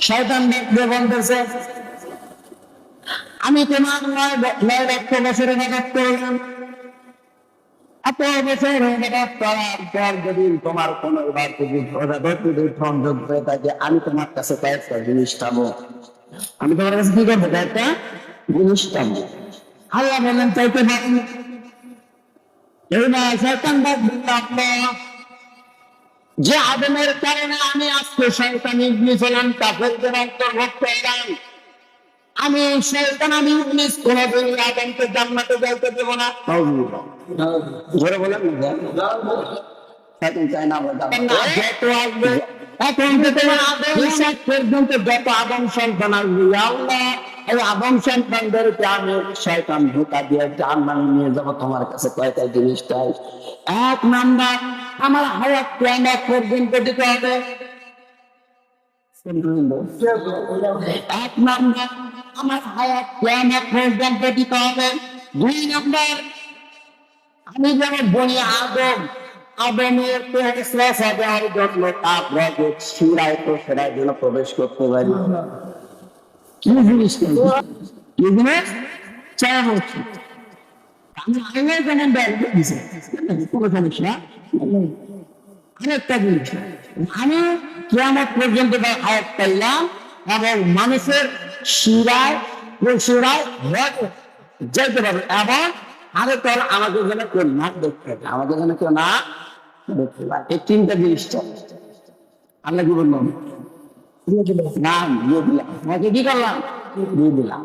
শয়তান দেখবে বলতেছে, আমি তোমার 9 লক্ষ বছর ইবাদত করলাম, এত বছর ইবাদত করার পর যদি তোমার কোন ইবাদত যদি সংযোগ হয়ে থাকে, আমি তোমার কাছে কয়েকটা জিনিস চাবো। আমি তোমার কাছে কি করবো? কয়েকটা জিনিস চাবো। আল্লাহ বললেন, চাইতে পারেন। এইবার শয়তান ডাকবে, যে আদমের কারণে আমি আজকে শয়তান ইবলিস হলাম, কাফেরদের অন্তর্ভুক্ত হলাম, আমি শয়তান, আমি ইবলিস কোনদিন আদমকে জান্নাতে যাইতে দেব না। ধরে বলেন শয়তান চায় না যত আসবে, এখন থেকে আদম পর্যন্ত যত আদম সন্তান আসবে, আল্লাহ এই আদম সন্তানদেরকে আমি শয়তান ধোঁকা দিয়ে জাহান্নামে নিয়ে যাবো। তোমার কাছে কয়টা জিনিস চাই? 1 নাম্বার, আমার হায়াত কিয়ামত পর্যন্ত দিতে হবে। 1 নাম্বার, আমার হায়াত কিয়ামত পর্যন্ত দিতে হবে। 2 নাম্বার, আমি যেন বনি আদমের দেওয়ার জন্য তাপ রজত শিরায় তো সেরায় যেন প্রবেশ করতে পারি। কি জিনিস? কি জিনিস চাওয়া হচ্ছে? আমি আগে যেমন ব্যর্থ দিছি, কোনো সমস্যা। আরেকটা জিনিস, আমি কিয়ামত পর্যন্ত হায়াত পাইলাম এবং মানুষের শিরায় যেতে পারবে, এবং আরেকটা আমাকে যেন কেউ না দেখতে হবে, আমাকে যেন কেউ না দেখতে পারে। এই 3টা জিনিস আমরা কি বললাম? না, দিয়ে দিলাম। আমাকে কি করলাম? দিয়ে দিলাম।